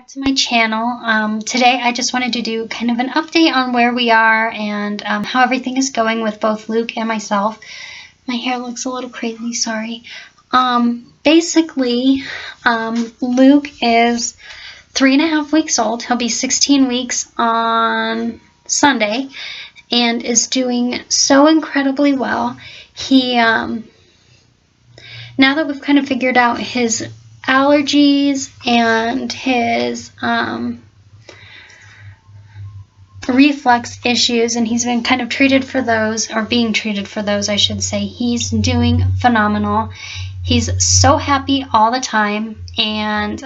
back to my channel. Today I just wanted to do kind of an update on where we are and how everything is going with both Luke and myself. My hair looks a little crazy, sorry. Basically, Luke is 3.5 weeks old. He'll be 16 weeks on Sunday and is doing so incredibly well. He, now that we've kind of figured out his allergies and his reflux issues, and he's been kind of treated for those, or being treated for those, I should say. He's doing phenomenal. He's so happy all the time, and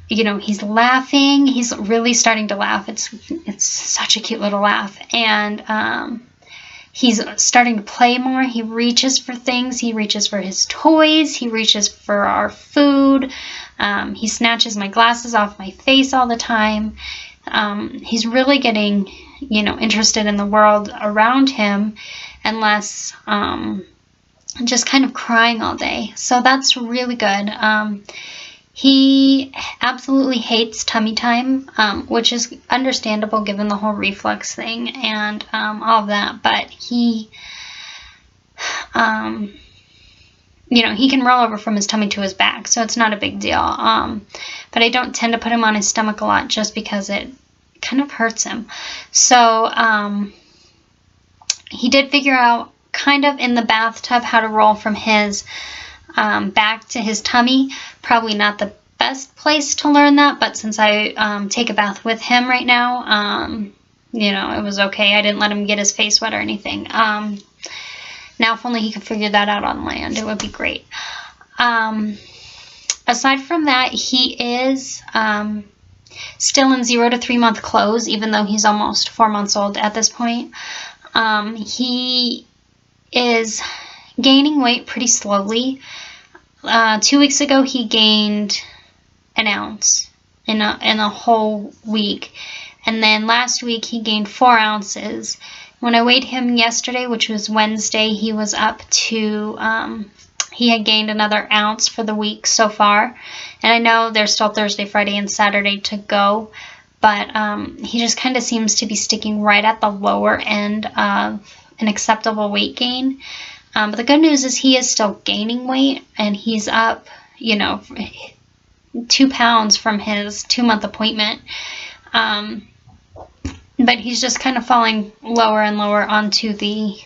you know, he's laughing. He's really starting to laugh. It's such a cute little laugh, and he's starting to play more. He reaches for things. He reaches for his toys. He reaches for our food. He snatches my glasses off my face all the time. He's really getting, you know, interested in the world around him and less just kind of crying all day. So that's really good. He absolutely hates tummy time, which is understandable given the whole reflux thing and all of that. But he, you know, he can roll over from his tummy to his back, so it's not a big deal. But I don't tend to put him on his stomach a lot just because it kind of hurts him. So he did figure out kind of in the bathtub how to roll from his back to his tummy. Probably not the best place to learn that, but since I take a bath with him right now, you know, it was okay. I didn't let him get his face wet or anything. Now, if only he could figure that out on land, it would be great. Aside from that, he is still in 0 to 3 month clothes, even though he's almost 4 months old at this point. He is gaining weight pretty slowly. 2 weeks ago, he gained an ounce in a whole week. And then last week, he gained 4 ounces. When I weighed him yesterday, which was Wednesday, he was up to, he had gained another ounce for the week so far. And I know there's still Thursday, Friday, and Saturday to go, but he just kind of seems to be sticking right at the lower end of an acceptable weight gain. But the good news is he is still gaining weight, and he's up, you know, 2 pounds from his 2-month appointment. But he's just kind of falling lower and lower onto the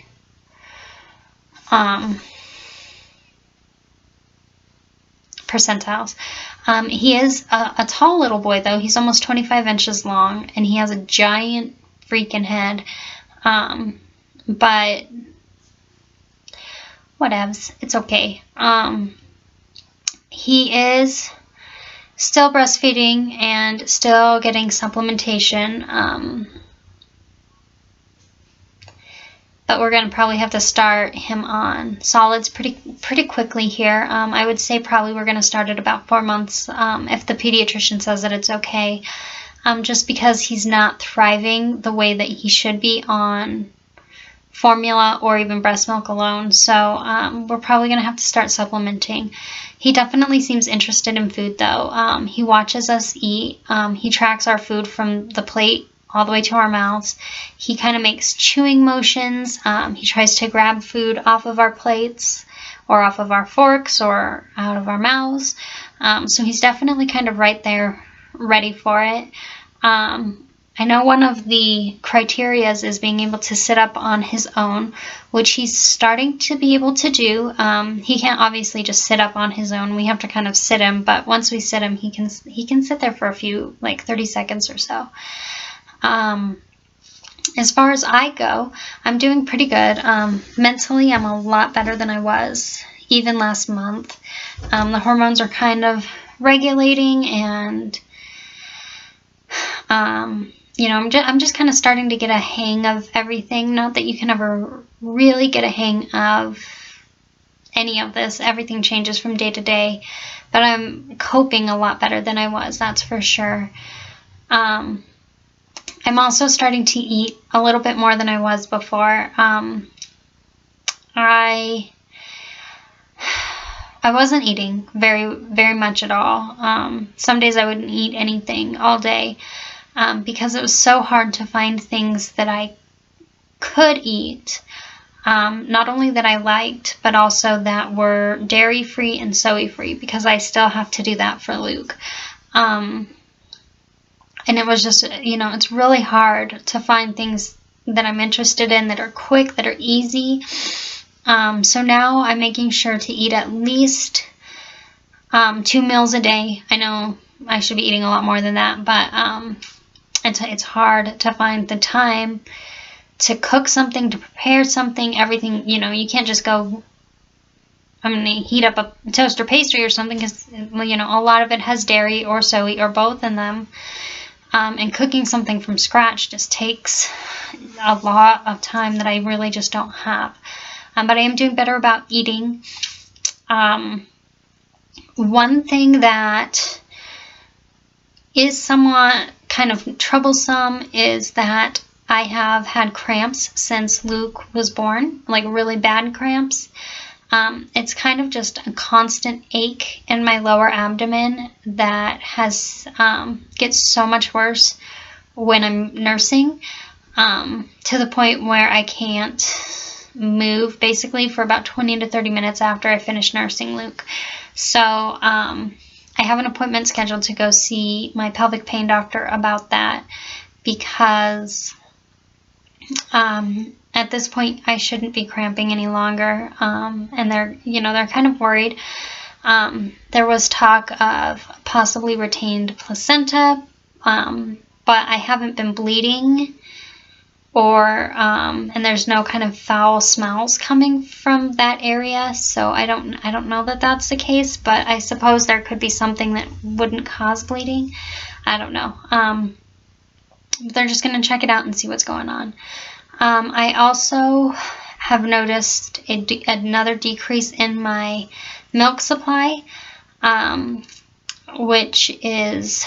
percentiles. He is a tall little boy, though. He's almost 25 inches long, and he has a giant freaking head. But whatevs, it's okay. He is still breastfeeding and still getting supplementation. But we're going to probably have to start him on solids pretty quickly here. I would say probably we're going to start at about 4 months if the pediatrician says that it's okay. Just because he's not thriving the way that he should be on formula or even breast milk alone. So we're probably going to have to start supplementing. He definitely seems interested in food, though. He watches us eat. He tracks our food from the plate all the way to our mouths. He kind of makes chewing motions. He tries to grab food off of our plates or off of our forks or out of our mouths. So he's definitely kind of right there, ready for it. I know one of the criterias is being able to sit up on his own, which he's starting to be able to do. He can't obviously just sit up on his own. We have to kind of sit him, but once we sit him, he can sit there for a few, like 30 seconds or so. As far as I go, I'm doing pretty good. Mentally, I'm a lot better than I was even last month. The hormones are kind of regulating, and you know, I'm just kind of starting to get a hang of everything. Not that you can ever really get a hang of any of this. Everything changes from day to day, but I'm coping a lot better than I was, that's for sure. I'm also starting to eat a little bit more than I was before. I I wasn't eating very much at all. Some days I wouldn't eat anything all day because it was so hard to find things that I could eat. Not only that I liked, but also that were dairy-free and soy-free, because I still have to do that for Luke. And it was just, you know, it's really hard to find things that I'm interested in that are quick, that are easy. So now I'm making sure to eat at least 2 meals a day. I know I should be eating a lot more than that, but it's hard to find the time to cook something, to prepare something, everything. You know, you can't just go, I'm going to heat up a toaster pastry or something, because, you know, a lot of it has dairy or soy or both in them. And cooking something from scratch just takes a lot of time that I really just don't have. But I am doing better about eating. One thing that is somewhat kind of troublesome is that I have had cramps since Luke was born, like really bad cramps. It's kind of just a constant ache in my lower abdomen that gets so much worse when I'm nursing, to the point where I can't move basically for about 20 to 30 minutes after I finish nursing Luke. So I have an appointment scheduled to go see my pelvic pain doctor about that, because at this point I shouldn't be cramping any longer, and they're kind of worried. There was talk of possibly retained placenta, but I haven't been bleeding, and there's no kind of foul smells coming from that area, so I don't know that that's the case, but I suppose there could be something that wouldn't cause bleeding. I don't know. They're just going to check it out and see what's going on. I also have noticed another decrease in my milk supply, which is,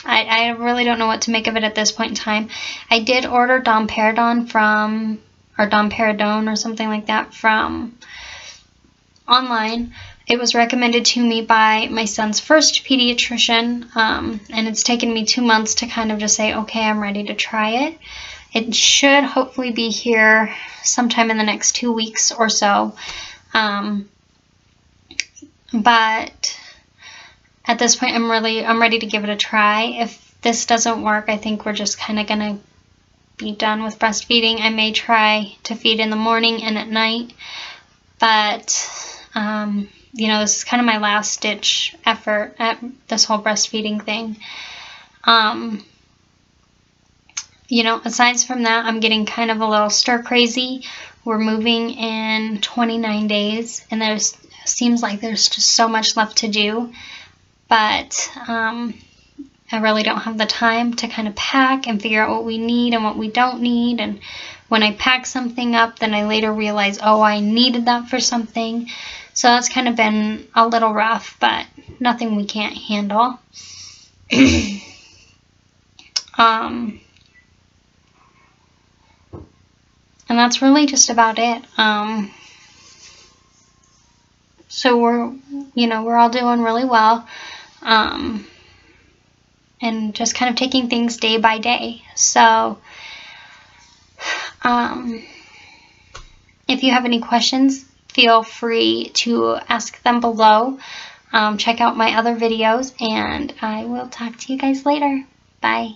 I really don't know what to make of it at this point in time. I did order domperidone domperidone or something like that from online. It was recommended to me by my son's first pediatrician, and it's taken me 2 months to kind of just say, okay, I'm ready to try it. It should hopefully be here sometime in the next 2 weeks or so. But at this point, I'm ready to give it a try. If this doesn't work, I think we're just kind of going to be done with breastfeeding. I may try to feed in the morning and at night, but you know, this is kind of my last ditch effort at this whole breastfeeding thing. You know, aside from that, I'm getting kind of a little stir crazy. We're moving in 29 days, and seems like there's just so much left to do, but I really don't have the time to kind of pack and figure out what we need and what we don't need. And when I pack something up, then I later realize, oh, I needed that for something. So that's kind of been a little rough, but nothing we can't handle. And that's really just about it. So we're all doing really well. And just kind of taking things day by day. So, if you have any questions, feel free to ask them below. Check out my other videos, and I will talk to you guys later. Bye.